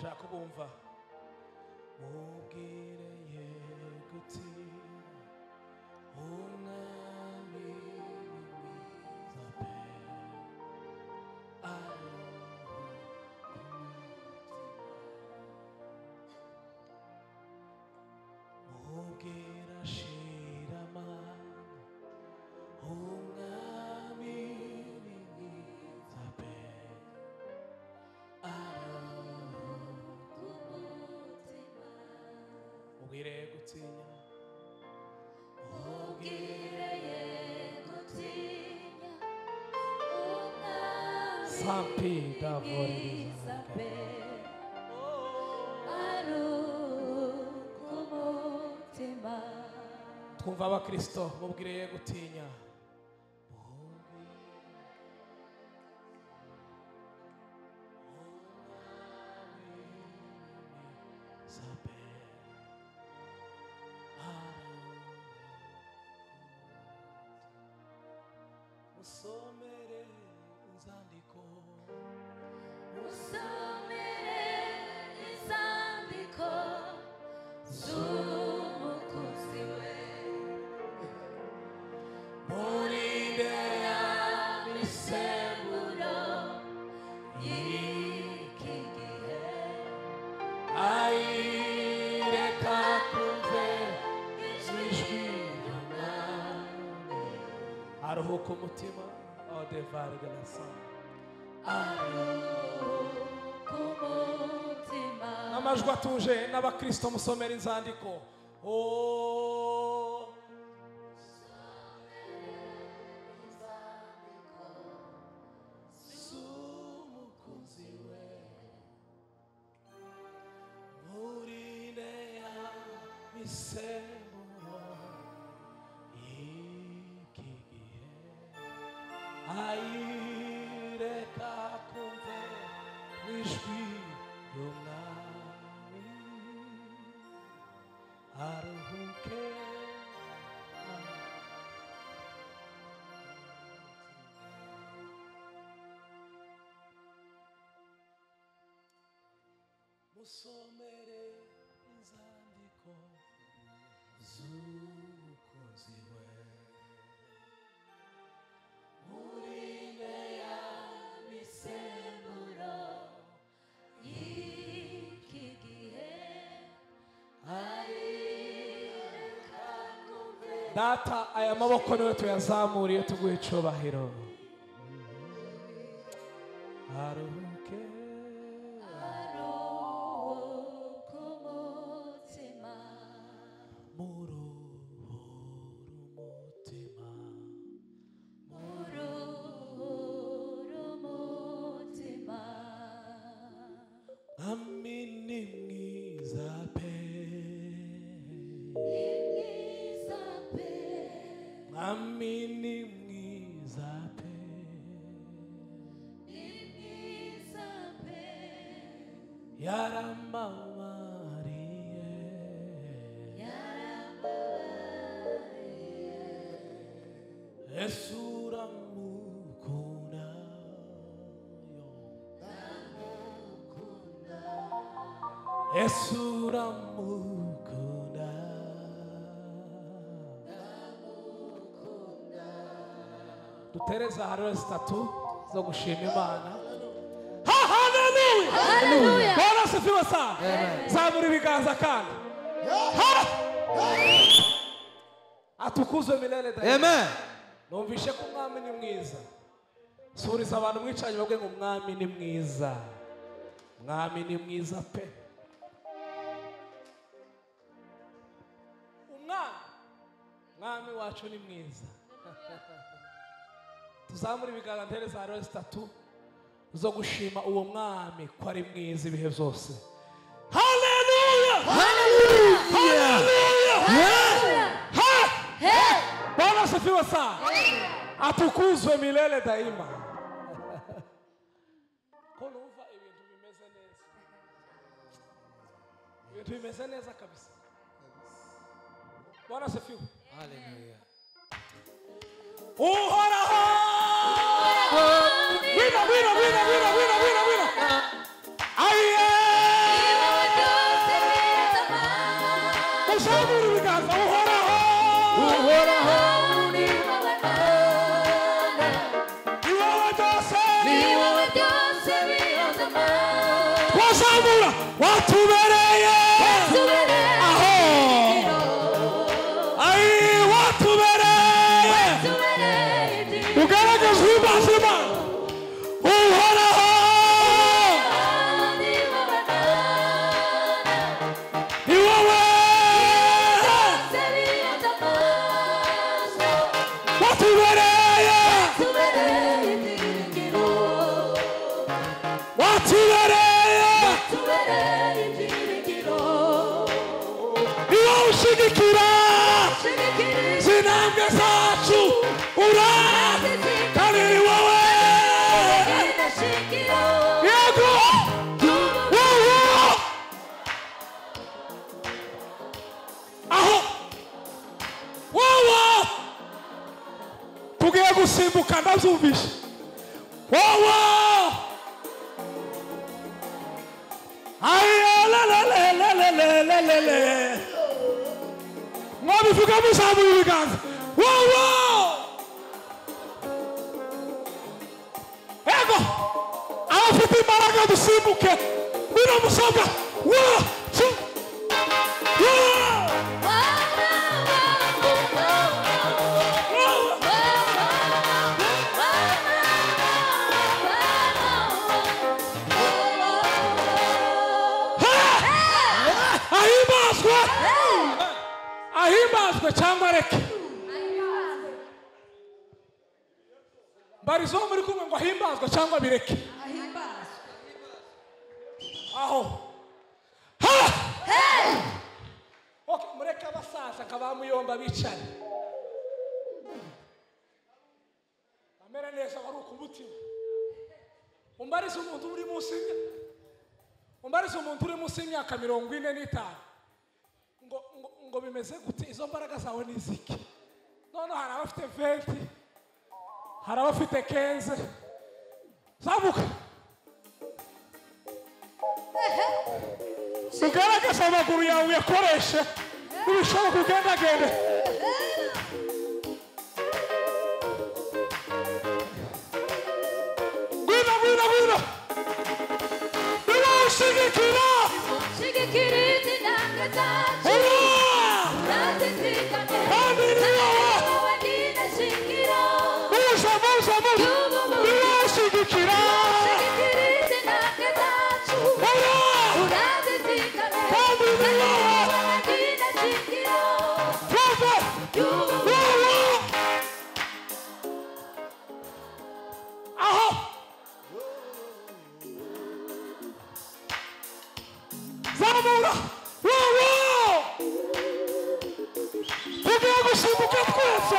shaka kubumva mubwireye guti umwami mwiza pe mubwira shirama umwami mwiza pe mubwireye gutinya mubwireye gutinya sampi davoriza pe arukumutima twumva abakristo mubwireye gutinya musomere inzandiko z'umukozi we murinde imisemburo y'iki gihe ayireka kumve ijwi ry'umwami aruhuka umutima odevare de la sang aruhuka umutima amajwi atuje n'abakristo musomera inzandiko z'umukozi we murinde imisemburo y'iki gihe ayireka kumve ijwi ry'umwami aruhuke musomere inzandiko z'umukozi we murinde imisemburo y'iki gihe ayireka kumve data aya maboko niwe tuyazamuriye tuguhe icubahiro aruhuke umutima amini mwiza pe amini mwiza pe yaramamariye Yesu uramukunda Yesu uramukunda dutereza hariro zitatu zo gushima Imana. Hallelujah Bwana asifiwe sana zamura ibiganza kandi atukuzwe milele daima amen numvishe ko umwami ni mwiza suriza abantu mwicanye babwe ngo umwami ni mwiza umwami ni mwiza pe umwami wacu ni mwiza tuzamura ibiganza ntereza hariro zitatu zo gushima uwo mwami ko ari mwiza ibihe byose. Hallelujah Hallelujah Bwana asifiwe sana atukuzwe milele daima. Ko numva ibintu bimeze neza, ibintu bimeze neza kabisa. Bwana asifiwe. Hallelujah. Uhoraho wina aye zamura ibiganza uhoraho ni wowe Mana ni wowe byose bihoza Mana twazamura watubereye aho ayi watubereye ugaragaza uhimbazwa Imana uhoraho ni wowe watubereye ni wowe ushigikira zinambwe zacu kandi ni wowe yego wowe aho wowe tugiye gusimbuka ndabyumvishe wowe mwabivuga muzamura ibiganza wowe yego abafite imbaraga dusimbuke bino musabwa ahimbazwe cyangwa reke mbarizo muri kumwe ngo ahimbazwe cyangwa bireke aho okay mureke abasaza kabamuyomba bicane amera neza wari ukumutima umbarize umuntu uri munsi y'imyaka 45 ngo bimeze gute izo mbaraga zawe niziki none hari abafite 20 hari abafite 15 zabuka ugaragaza amaguru yawe uyakoreshe n'ibishoboka ugendagende ngwino niba ushigikira intambwe zacu urazizigame kandi ni wowe nyine shingiro niba ushigikira intambwe zacu urazizigame kandi ni wowe nyine shingiro aho zamura tugiye gusimbuka twese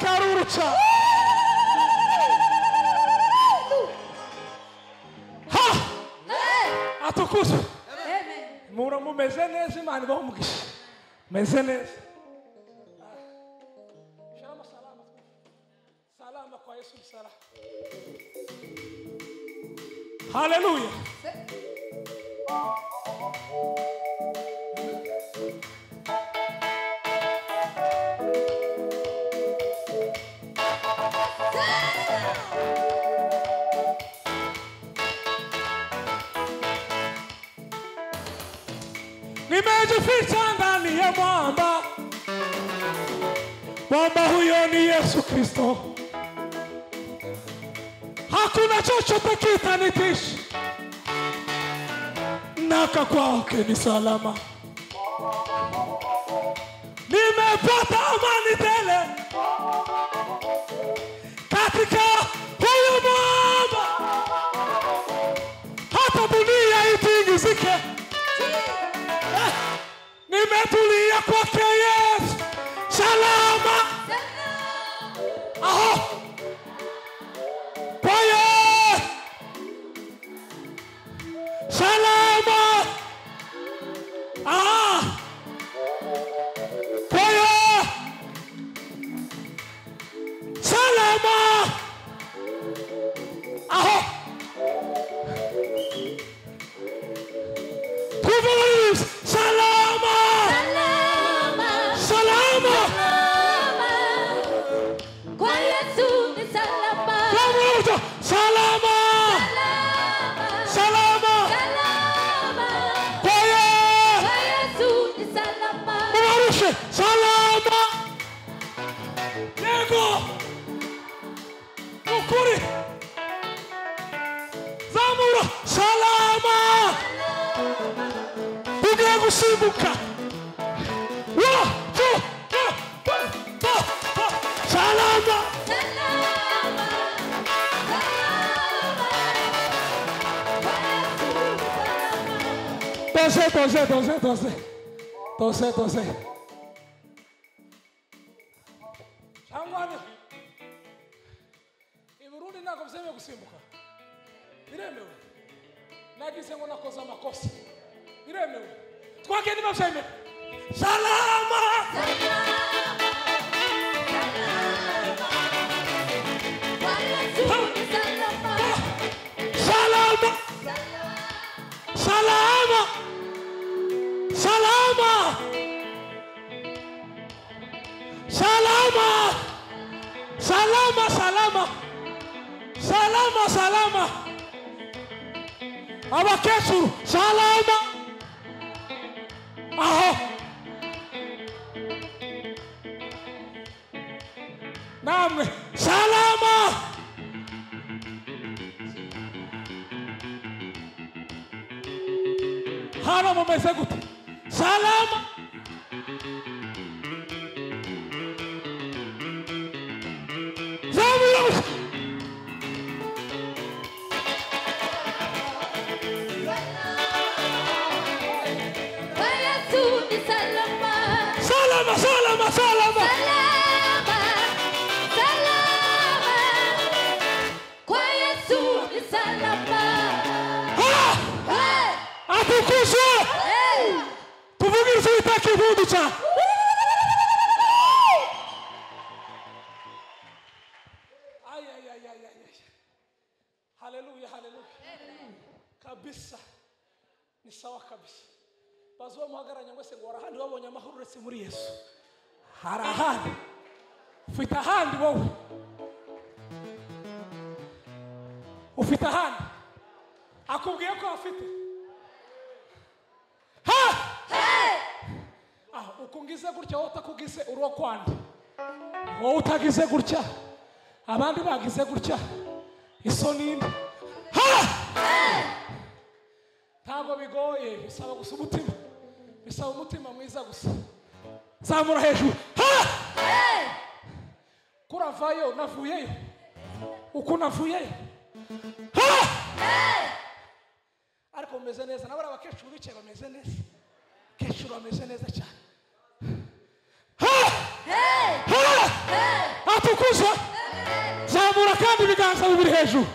Karurucha ha atukuzwe mura mumeze neza Imana ibamugisha meze neza shalama salama kwa Yesu sala haleluya nimejificha ndani ya mwamba huyo ni Yesu Kristo hakuna chochote kitanitisha naka kwake ni salama nimepata amani tele katika huyo mwamba hata dunia itingizike nimetulia kwake Yesu Zungurushe salama. Yego. Ukuri. Zamura salama. Ugiye gusimbuka. Salama. Tose. Shangwane. Iburundi nako mseme gusimbuka. Biremewe. Nagize ngo nakoza amakosa. Biremewe. Twagende bashime. Salama. Salama. Abakesuru salama. Aho. Namwe salama. Hana mumeze gute? Salama. Zamura. Salama. Kwa Yesu ni salama. Atukuzwe. Tuvugirize itaki vudu cha. Ay. Haleluya. Kabisa. Ni sawa kabisa. Bazo muhagaranya ngo se ngo arahandi wabonye amahoro uretse muri Yesu. Harahandi. Ufite ahandi wowe. Ufite ahandi. Akubwiye ko afite. Ukungize gutya wowe utakugize uruwo kwandi. Wowe utagize gutya. Abandi bagize gutya. Isoni. Ntabwo bigoye, bisaba gusa umutima. Bisaba umutima mwiza gusa. Zamura hejuru. Kuravayo navuyeyo. Uko navuyeyo. Ariko umeze neza. Nabara abakecuru bicaye bameze neza. Kecuru bameze neza cyane. Atukuzwe. Zamura kandi ibiganza bibiri hejuru.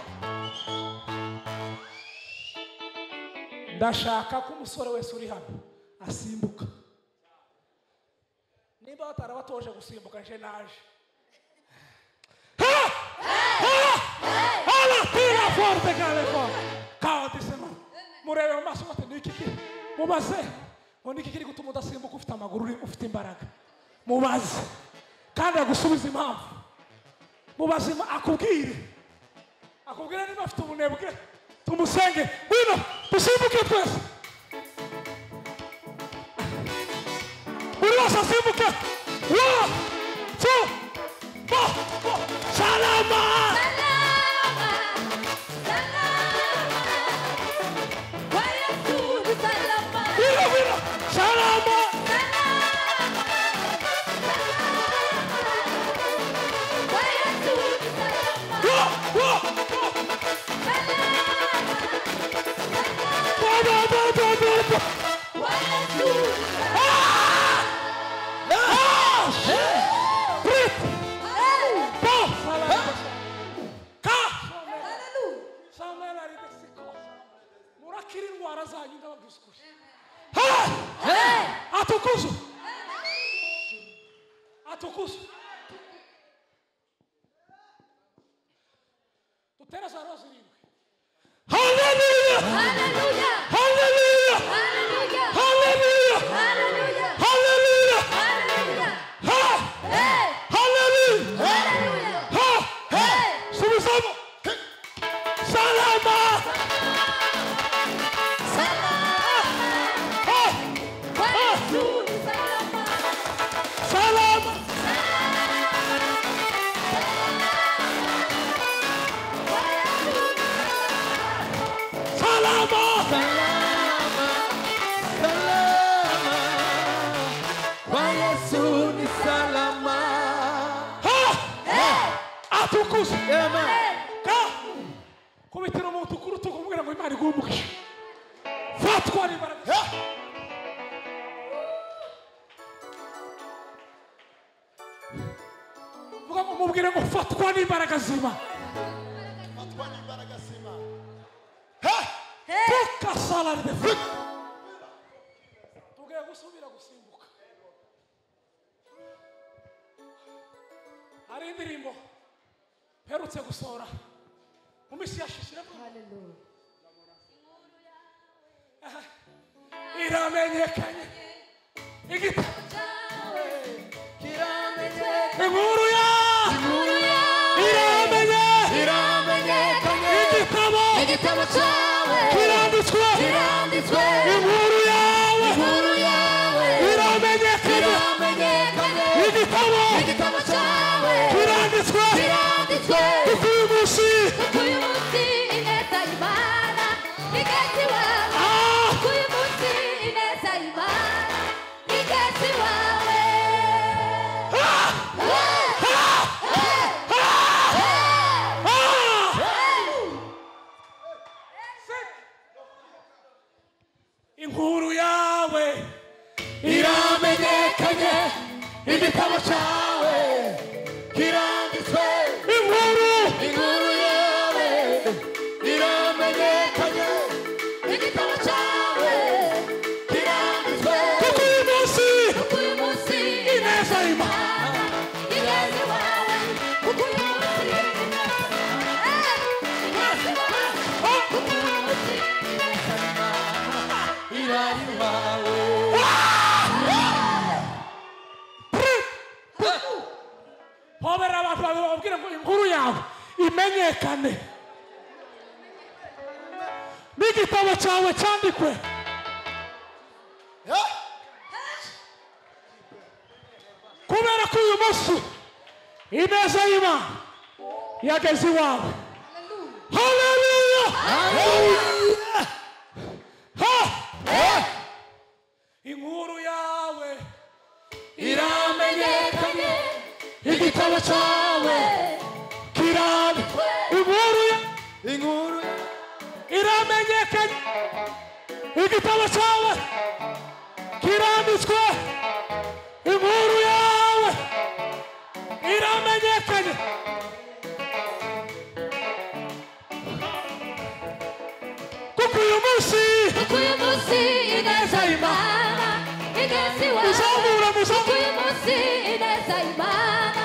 Ndashaka ko umusore wese uri hano asimbuka. Niba batarabatoje gusimbuka nje naje. Tira forte galeko. Kaotisema. Murebe amaso mate nikiki. Mubaze. Ngo nikiki gutuma udasimbuka ufite amaguru ufite imbaraga. Mubaze. Kandi agusubiza impamvu. Mubaze akubwire. Akubwire niba afite ubunebwe. Tumusenge. Bino tusimbuke twese. Uriwasa simbuke. 1, 2, 3. Salama. Kwa Yesu ni salama. Bino. Salama. Kwa Yesu ni salama. Atukuzwe. Tutera za rozi rimwe. Hallelujah. Hallelujah. Hallelujah. Hallelujah. Hallelujah. Hallelujah. Hallelujah. Hallelujah. Hey. Hallelujah. Hallelujah. Hey. Subisamo. Salama. Salama. Kwa Yesu ni salama. Yesu ni salama. Atukuze. Amen. Kubitira umuntu kuri tukumubwira ngo Imana igumuke. Fatwa n'imbaraga. Vuga ngo mubwire ngo fatwa n'imbaraga z'Imana. Fatwa n'imbaraga z'Imana. Toka sala de fut. Tugiye gusubira gusimbuka. Hari indirimbo perutse gusohora mu misi yashishira. Hallelujah. Iramenyekanye igitabo Cyawe Kiramenyekanye. inkuru ya iramenyekanye igitabo cyawe kiranditswe inkuru yawe iramenyekanye igitabo cyawe kiranditswe kuko uyu munsi uyu munsi ineza y'Imana igeze iwawe uyu munsi ineza y'Imana igeze iwawe inkuru yawe iramenyekanye igitabo cyawe kiranditswe inkuru yawe iramenyekanye igitabo cyawe Kiranditswe. kuko uyu munsi ineza y'Imana igeze iwawe kuko uyu munsi igeze iwawe kuko uyu munsi ineza Irariwawe. hobera abantu bababwira ngo inkuru yawe imenyekane n'igitabo cyawe cyandikwe kubera ko uyu munsi ineza y'Imana yageze iwawe. Haleluya! Inkuru yawe iramenyekanye igitabo cyawe kiranditswe Inkuru iramenyekanye igitabo cyawe kiranditswe inkuru yawe iramenyekanye kuko uyu munsi ineza y'Imana igeze iwawe muzamura kuko uyu munsi ineza y'Imana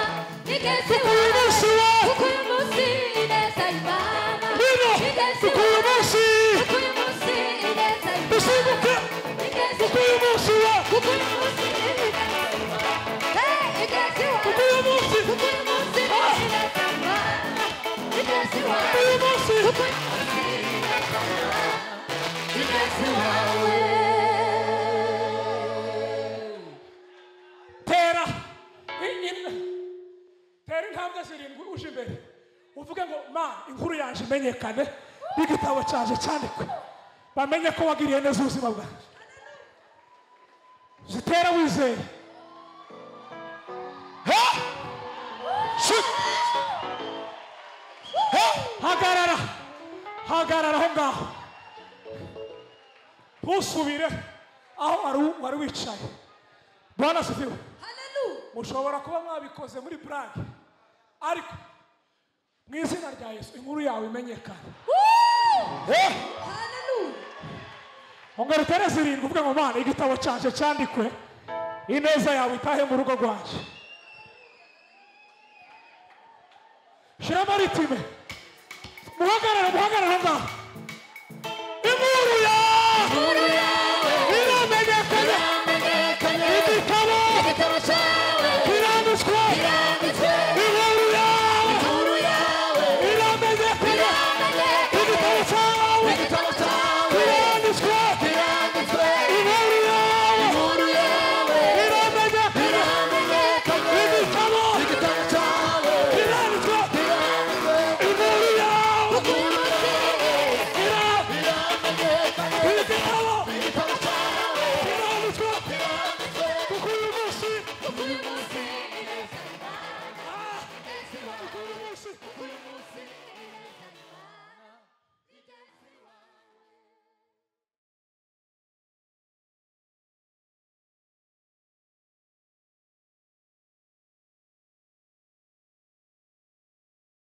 igeze kuko uyu iwawe munsi we kuko uyu munsi ineza y'Imana bino igeze kuko uyu munsi kuko uyu munsi ineza y'Imana dusimbuke igeze kuko uyu munsi we kuko uyu munsi ineza y'Imana igeze iwawe kuko uyu munsi kuko uyu munsi ineza y'Imana igeze iwawe kuko uyu munsi kuko uyu munsi ineza y'Imana igeze iwawe tera intambwe zirindwi uje imbere uvuge ngo Mana inkuru yanjye imenyekane n'igitabo cyanjye cyandikwe bamenye ko wagiriye neza ubuzima bwanjye zitera wizeye hagarara aho ngaho ntusubire aho wari wicaye. Bwana asifiwe. Mushobora kuba mwabikoze muri Prague ariko mu izina rya Yesu inkuru yawe imenyekane. Ongera utere zirindwi uvuge ngo Mana igitabo cyanjye cyandikwe ineza yawe itahe mu rugo rwanjye. Shiramo ritime.